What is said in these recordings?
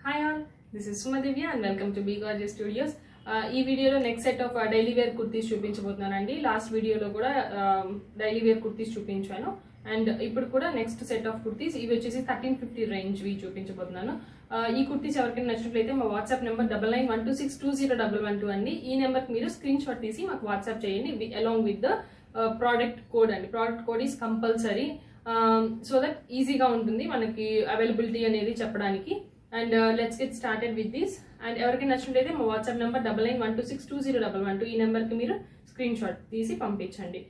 Hi all, this is Sumadivya and welcome to Be Gorgeous Studios. ఈ వీడియోలో next set of daily wear kurtis చూపించబోతున్నానండి. Last వీడియోలో కూడా daily wear kurtis చూపించాను and ఇప్పుడు కూడా నెక్స్ట్ సెట్ ఆఫ్ కుర్తీస్ ఇవి వచ్చేసి 1350 రేంజ్ వి చూపించబోతున్నాను. ఈ కుర్తీస్ ఎవరికైనా నచ్చినట్లయితే మా వాట్సాప్ నెంబర్ 9912620112 అండి. ఈ నెంబర్కి మీరు స్క్రీన్ షాట్ తీసి మాకు వాట్సాప్ చేయండి along with the product code అండి. Product code is compulsory so that ఈజీగా ఉంటుంది మనకి అవైలబిలిటీ అనేది చెప్పడానికి. And let's get started with this. And ఎవరికైనా నచ్చినట్లయితే మా వాట్సాప్ నెంబర్ 9912620112 ఈ నెంబర్కి మీరు స్క్రీన్ షాట్ తీసి పంపించండి.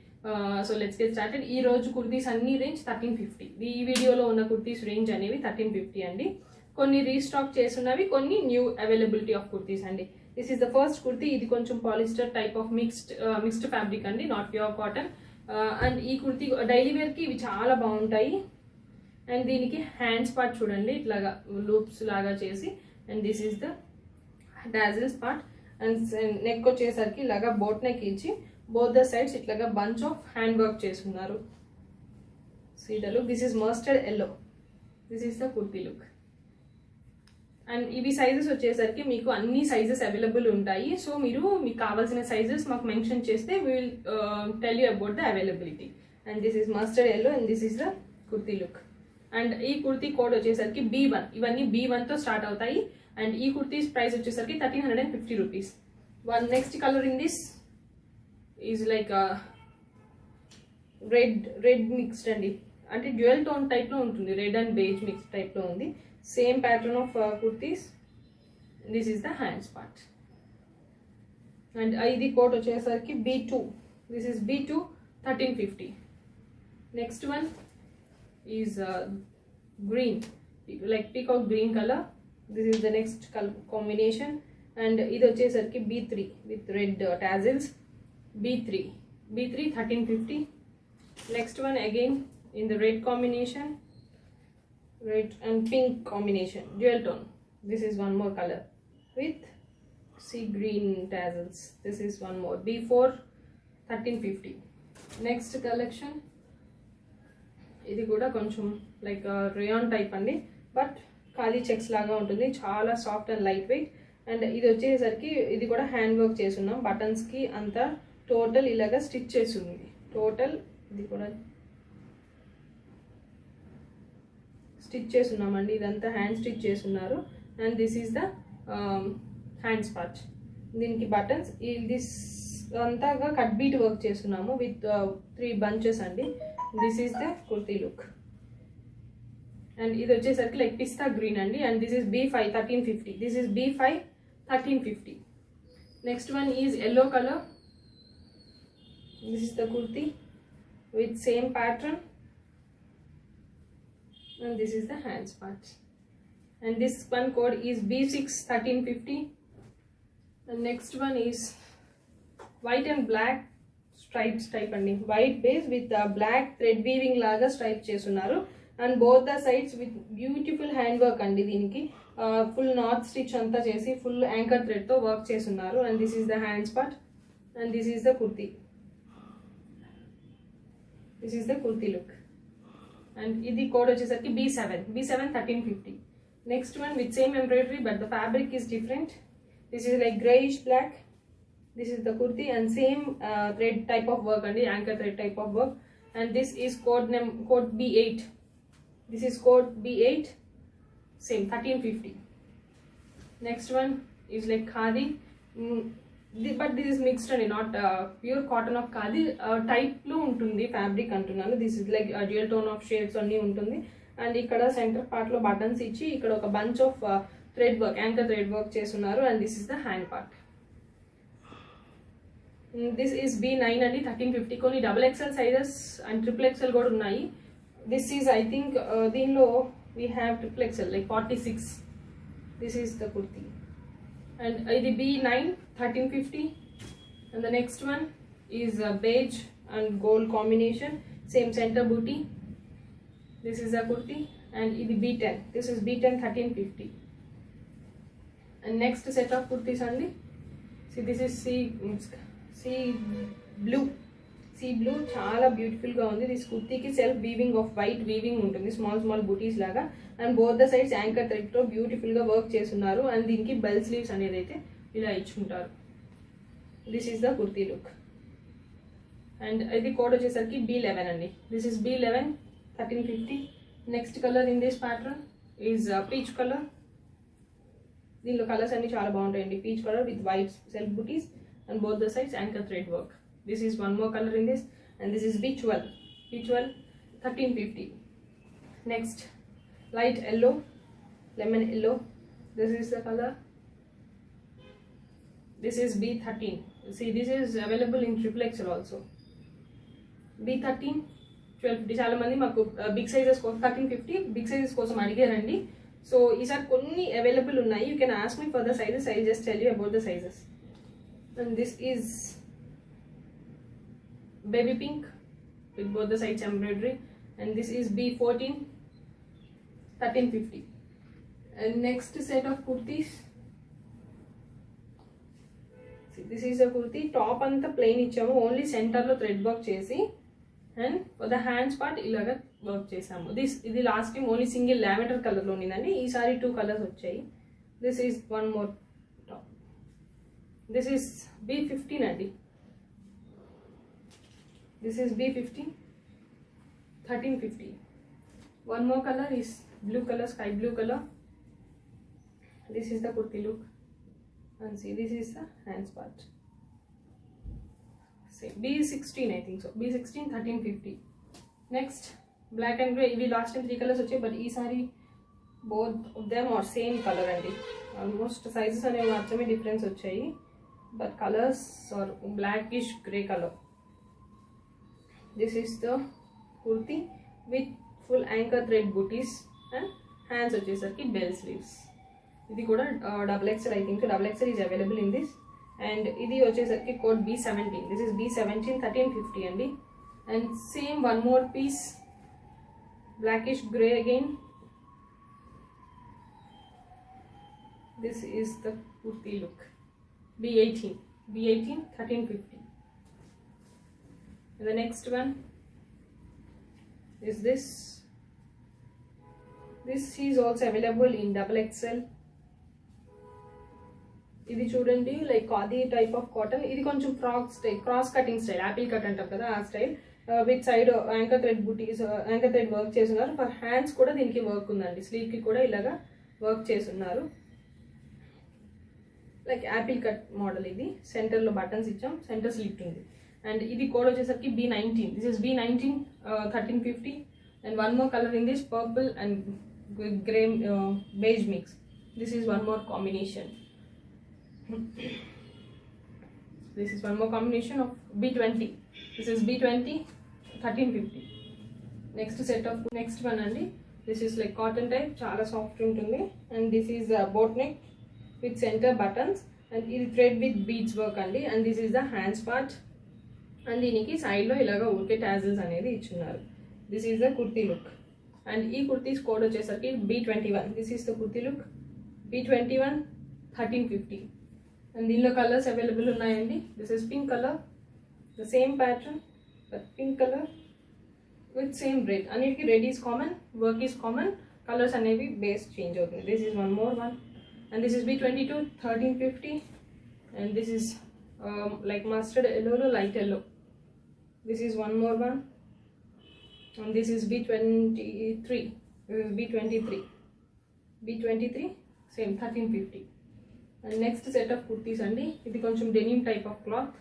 So let's get started. ఈ రోజు కుర్తీస్ అన్ని రేంజ్ 1350. ఈ వీడియోలో ఉన్న కుర్తీస్ రేంజ్ అనేవి 1350 అండి. కొన్ని రీస్టాక్ చేస్తున్నవి, కొన్ని న్యూ అవైలబిలిటీ ఆఫ్ కుర్తీస్ అండి. This is the first kurti. ఇది కొంచెం polyester type of mixed fabric అండి, నాట్ ప్యూర్ కాటన్. అండ్ ఈ కుర్తీ డైలీ వేర్కి ఇవి చాలా బాగుంటాయి. అండ్ దీనికి హ్యాండ్స్ పార్ట్ చూడండి, ఇట్లాగా లూప్స్ లాగా చేసి. And this is the tassels part. And neck వచ్చేసరికి ఇలాగా బోట్ నెక్ ఇచ్చి బోత్ ద సైడ్స్ ఇట్లాగా బంచ్ ఆఫ్ హ్యాండ్ వర్క్ చేస్తున్నారు. సీడలు. This is mustard yellow. This is the kurti look. And ఇవి సైజెస్ వచ్చేసరికి మీకు అన్ని సైజెస్ అవైలబుల్ ఉంటాయి. సో మీరు మీకు కావాల్సిన సైజెస్ మాకు మెన్షన్ చేస్తే will tell you about the availability. And this is mustard yellow and this is the kurti look. And ఈ కుర్తీ కోడ్ వచ్చేసరికి B1. ఇవన్నీ B1తో స్టార్ట్ అవుతాయి. అండ్ ఈ కుర్తీస్ ప్రైస్ వచ్చేసరికి 1350 rupees. Next colour in this is like red mixed అండి, అంటే dual tone టైప్లో ఉంటుంది. రెడ్ అండ్ బేజ్ మిక్స్ టైప్లో ఉంది. Same pattern of kurtis. This is the hands part. అండ్ ఇది కోడ్ వచ్చేసరికి B2. This is B2 1350. Next one is green, like peacock green color. This is the next combination. And ఇది వచ్చేసరికి B3 with red tassels. B3 1350. Next one again in the red combination, red and pink combination, dual tone. This is one more color with sea green tassels. This is one more, B4 1350. Next collection, ఇది కూడా కొంచెం like rayon type అండి, but ఖాళీ checks లాగా ఉంటుంది. చాలా soft and light weight. And ఇది వచ్చేసరికి ఇది కూడా హ్యాండ్ వర్క్ చేస్తున్నాం. బటన్స్కి అంతా టోటల్ ఇలాగా స్టిచ్ చేస్తుంది. టోటల్ ఇది కూడా స్టిచ్ చేస్తున్నామండి. ఇదంతా హ్యాండ్ స్టిచ్ చేస్తున్నారు. And this is the hands part. దీనికి బటన్స్ దిస్ అంతాగా కట్ బీట్ వర్క్ చేస్తున్నాము విత్ 3 బంచెస్ అండి. This is the kurti look. And ఇది వచ్చేసరికి లైక్ పిస్తా గ్రీన్ అండి. And this is B5 1350. This is B5 1350. Next one is yellow colour. This is the kurti with same pattern. And this is the hands part. And this one code is B6 1350. And next one is white and black stripes type అండి. White base with black thread weaving లాగా stripe చేస్తున్నారు. And both the sides with beautiful hand work అండి. దీనికి full north stitch అంతా చేసి full anchor థ్రెడ్తో work చేస్తున్నారు. And this is the hands part. And this is the kurti. This is the kurti look. And ఇది code వచ్చేసరికి B7 1350. Next one with same embroidery but the fabric is different. This is like greyish black. This is the kurti and same thread type of work and anchor thread type of work. And this is code B8. This is code B8, same 1350. Next one is like khadi, but this is mixed and not pure cotton of khadi type lo untundi fabric antunnanu. This is like a dual tone of shades anni untundi. And ikkada center part lo buttons ichi ikkada oka bunch of thread work, anchor thread work chesunnaru. And this is the hand part. This is B9 అండి 1350. కొన్ని XXL sizes and XXL కూడా ఉన్నాయి. This is I think దీనిలో we have XXL like 46. This is the kurti. And ఇది B9 1350. And the next one is beige and gold combination, same centre buti. This is the kurti. And ఇది B10. This is B10 1350. And next set of kurtis అండి. This is sea sea blue చాలా బ్యూటిఫుల్గా ఉంది. This కుర్తీకి self weaving off white weaving ఉంటుంది, small small బూటీస్ లాగా. And both the sides anchor థ్రెడ్తో బ్యూటిఫుల్గా వర్క్ చేస్తున్నారు. అండ్ దీనికి బెల్ స్లీవ్స్ అనేది అయితే ఇలా ఇచ్చుంటారు. This is the kurti look. And ఇది కోడ్ వచ్చేసరికి B11 అండి. This is B11 1350. Next colour in this pattern is peach colour. దీనిలో కలర్స్ అన్ని చాలా బాగుంటాయండి. Peach colour with white self butis and both the sides anchor thread work. This is one more color in this, and this is B12 1350. Next, light yellow, lemon yellow. This is the color. This is B13. See, this is available in XXL also. B13 1250. చాలా మంది మాకు big sizes కోసం 1350 big sizes కోసం అడిగారండి. So ఈసారి కొన్ని available ఉన్నాయి. You can ask me for the sizes. I just tell you about the sizes. And this is baby pink with both the sides embroidery, and this is B14 1350. And next set of kurtis. See, this is a kurti. Top anta plain ichamu, only center lo thread work chesi, and for the hands part ilaga work chesamu. This idi last time only single lavender color lo unindandi, ee sari two colors vachayi. This is one more top. This is B15 andi. This is B15 1350. One more color is blue color, sky blue color. This is the kurti look, and see, this is the hands part. See, B16 I think so. B16 1350. Next, black and grey. We last time 3 colors vachayi, but ee sari both of them are same color andi. Almost sizes ane maatrame difference vachayi, but colors are blackish grey color. This is the kurti with full anchor thread booties and hands వచ్చేసరికి bell sleeves. ఇది కూడా XXL I think so. XXL is available in this. And ఇది వచ్చేసరికి code B17. This is B17 1350 అండి. And same one more piece, blackish grey again. This is the kurti look. B18 1350. And the next one is this. This is also available in XXL. ఇది చూడండి, like khadi type of cotton. ఇది కొంచెం frock style, cross cutting style, apple cut అంటాం కదా ఆ style. With side anchor thread booties, anchor thread work చేస్తున్నారు. For hands కూడా దీనికి వర్క్ ఉందండి. స్లీవ్కి కూడా ఇలాగా వర్క్ చేస్తున్నారు. Like apple cut model. ఇది సెంటర్లో బటన్స్ ఇచ్చాం, సెంటర్ స్లిట్ ఉంది. And ఇది కోడ్ వచ్చేసరికి B19. This is B19 1350. And one more color in this, purple and grey beige mix. This is one more combination. This is one more combination of B20. This is B20 1350. Next one andi. This is like cotton type, చాలా soft ఉంటుంది. And this is boat neck with center buttons, and ఇది thread with beads work అండి. And this is the hands part. And దీనికి సైడ్లో ఇలాగ ఊరికే tassels అనేది ఇచ్చున్నారు. This is the kurti look. And ఈ కుర్తీస్ కోడ్ వచ్చేసరికి B21. This is the kurti look. B21 1350. And దీనిలో కలర్స్ అవైలబుల్ ఉన్నాయండి. This is pink colour, the same pattern but pink colour with same red. అన్నిటికీ red is common, work is common, colours అనేవి base change అవుతుంది. This is one more one. And this is B22 1350. And this is like mustard yellow, light yellow. This is one more one. And this is B23. This is B23 same 1350. And next set of kurtis andi. Idi koncham denim type of cloth.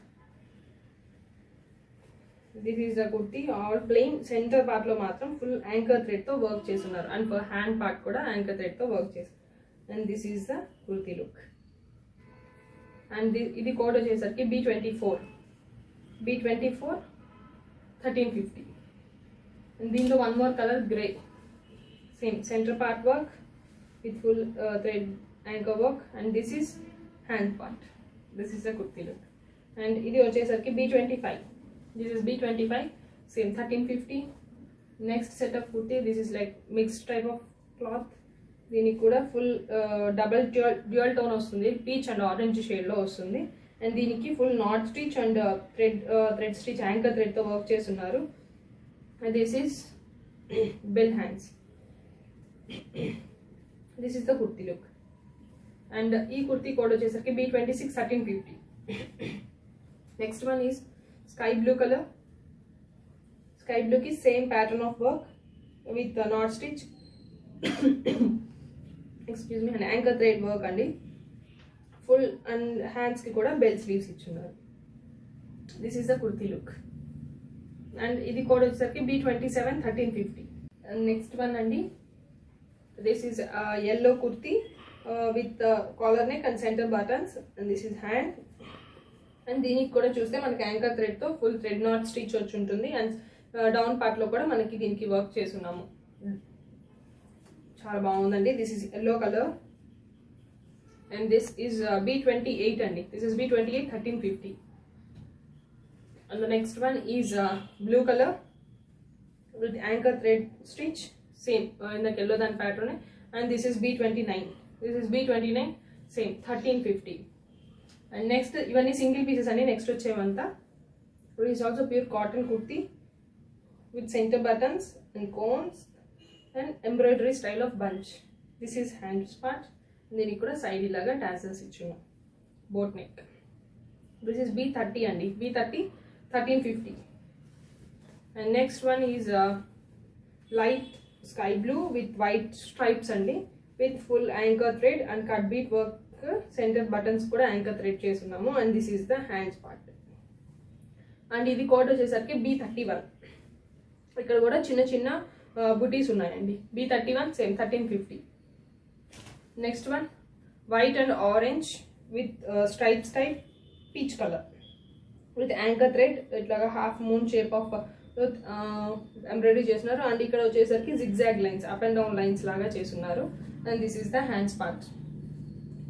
This is the kurti, all plain. Center part lo matram full anchor thread tho work chestunaru, and for hand part kuda anchor thread tho work chestunaru. And this is the kurti look. And ఇది code వచ్చేసరికి B24 1350. And దీంట్లో one more colour grey, same centre part work with full thread anchor work. And this is hand part. This is the kurti look. And ఇది వచ్చేసరికి B25. This is B25 same 1350. Next set of kurti. This is like mixed type of cloth. దీనికి కూడా full double dual tone వస్తుంది, peach and orange షేడ్లో వస్తుంది. And దీనికి full not stitch and thread stitch anchor థ్రెడ్తో work చేస్తున్నారు. And this is bell hands. This is the kurti look. And ఈ kurti code వచ్చేసరికి B26 1350. Next one is sky blue colour. Sky బ్లూకి same pattern of work with knot stitch, excuse me, and anchor thread work అండి. Full and హ్యాండ్స్కి కూడా bell sleeves ఇచ్చున్నారు. This is the kurti look. And ఇది code వచ్చేసరికి B27 1350. And next one అండి, this is yellow kurti with collar neck and centre buttons. And this is hand. And దీనికి కూడా చూస్తే మనకి యాంకర్ థ్రెడ్తో ఫుల్ థ్రెడ్ నాట్ స్టిచ్ వచ్చి ఉంటుంది. అండ్ డౌన్ పార్ట్లో కూడా మనకి దీనికి వర్క్ చేస్తున్నాము. చాలా బాగుందండి. This is yellow colour. And this is B28 అండి. This is B28 1350. And the next one is blue colour with anchor thread stitch, same ఇందాక yellow దాని pattern. And this is B29. This is B29 same 1350. And next ఇవన్నీ single pieces అండి. Next వచ్చేవంతా it is also pure cotton kurti with centre buttons and cones and embroidery style of bunch. This is hands part. దీనికి కూడా side ఇలాగా tassels ఇచ్చున్నాం, boat neck. This is B30 అండి. B30 1350. And next one is light sky blue with white stripes అండి, with full anchor thread and cut bead work. Centre buttons కూడా anchor thread చేస్తున్నాము. And this is the hands part. అండ్ ఇది code వచ్చేసరికి B31. ఇక్కడ కూడా చిన్న చిన్న బుటీస్ ఉన్నాయండి. B31 same 1350. Next one white and orange with stripes type peach colour with anchor thread ఇట్లాగా half moon shape of embroidery చేస్తున్నారు. అండ్ ఇక్కడ వచ్చేసరికి zigzag lines, up and down lines లాగా చేస్తున్నారు. And this is the hands part.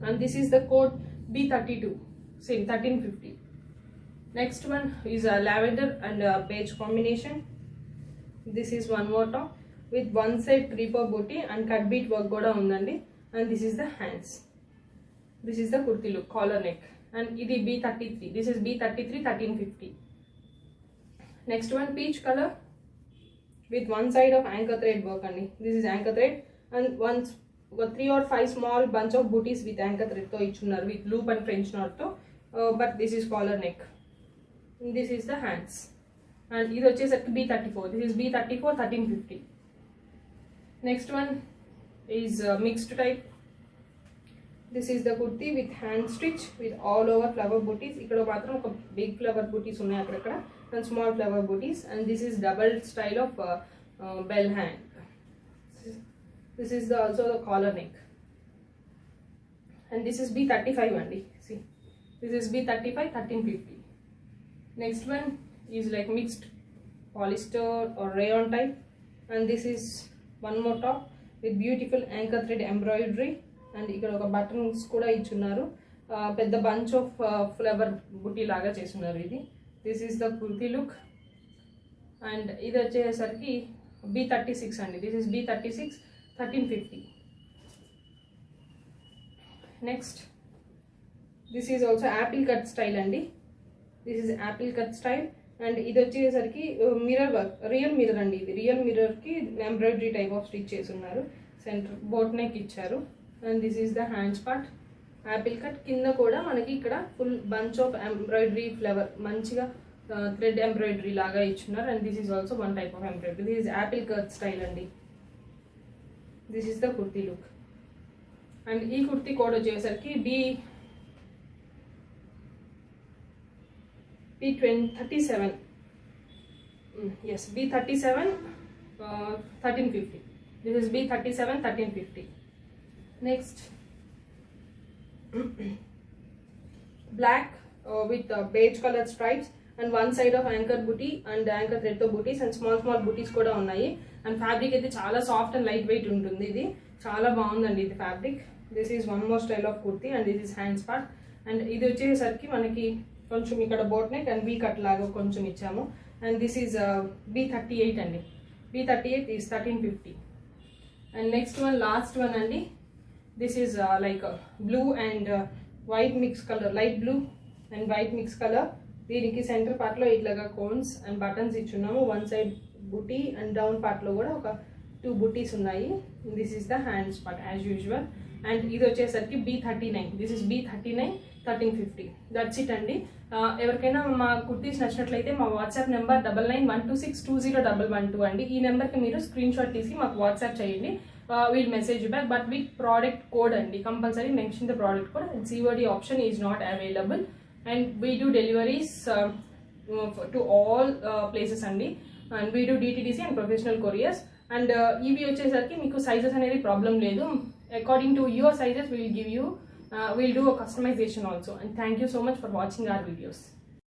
And this is the code B32 same 1350. Next one is lavender and beige combination. This is one more top with one side creeper booty and cut bead work కూడా ఉందండి. And this is the hands. This is the kurti look, collar neck. And ఇది B33. This is B33 1350. Next one peach colour with one side of anchor thread work అండి. This is anchor thread and once 3 or 5 small bunch of బూటీస్ with anchor థ్రెడ్తో ఇచ్చున్నారు with loop and French నాట్తో. But this is collar neck. This is the hands. And ఇది వచ్చేసరికి B34. This is B34 1350. Next one is mixed type. This is the kurti with hand stitch with all over flower booties. ఇక్కడ మాత్రం ఒక big flower booties ఉన్నాయి అక్కడక్కడ and small flower booties. And this is double style of bell hand. This is also the collar neck. And this is B35 అండి. See, this is B35 1350. Next one is like mixed polyester or rayon type. And this is one more top with beautiful anchor thread embroidery. And ఇక్కడ ఒక buttons కూడా ఇచ్చున్నారు. పెద్ద bunch of flower బుటీ లాగా చేస్తున్నారు ఇది. This is the kurti look. And ఇది వచ్చేసరికి B36 అండి. This is B36 1350. Next, this is also apple cut style అండి. This is apple cut style. And ఇది వచ్చేసరికి మిర్రర్ వర్క్, రియల్ మిర్రర్ అండి. ఇది రియల్ మిర్రర్కి ఎంబ్రాయిడరీ టైప్ ఆఫ్ స్టిచ్ చేస్తున్నారు. సెంటర్ బోట్ నెక్ ఇచ్చారు. And this is the hands part, apple cut. కింద కూడా మనకి ఇక్కడ full bunch of embroidery flower మంచిగా థ్రెడ్ ఎంబ్రాయిడరీ లాగా ఇచ్చున్నారు. And this is also one type of embroidery. This is apple cut style అండి. This is the kurti look. And ఈ kurti code వచ్చేసరికి B37. Yes, B37 1350. This is B37 1350. Next, black with beige colored stripes and one side of anchor booty and anchor thread to booties and small booties kuda unnayi. And fabric aithe chaala soft and light weight untundi. Idi chaala baagundandi idi fabric. This is one more style of kurti and this is hands part. And ఇది వచ్చేసరికి మనకి కొంచెం ఇక్కడ boat neck and V cut లాగా కొంచెం ఇచ్చాము. And this is B38 అండి. B38 is 1350. And next one last one అండి. This is like blue and white mix colour, light blue and white mix colour. దీనికి సెంటర్ పార్ట్లో ఇట్లాగా cones and buttons ఇచ్చున్నాము. One side బుటీ and down పార్ట్లో కూడా ఒక 2 బుటీస్ ఉన్నాయి. This is the hands part as usual. And ఇది వచ్చేసరికి B39. This is B39 1350. That's it అండి. ఎవరికైనా మా కుర్తీస్ నచ్చినట్లయితే మా వాట్సాప్ నెంబర్ 9912620112 అండి. ఈ నెంబర్కి మీరు స్క్రీన్ షాట్ తీసి మాకు వాట్సాప్ చేయండి. We'll message back but with product code అండి. Compulsory mention the product code. And COD option is not available. And we do deliveries to all places అండి. And we do DTDC and professional couriers. And ఇవి వచ్చేసరికి మీకు sizes అనేది problem లేదు. According to your sizes will give you, we'll do a customization also. And thank you so much for watching our videos.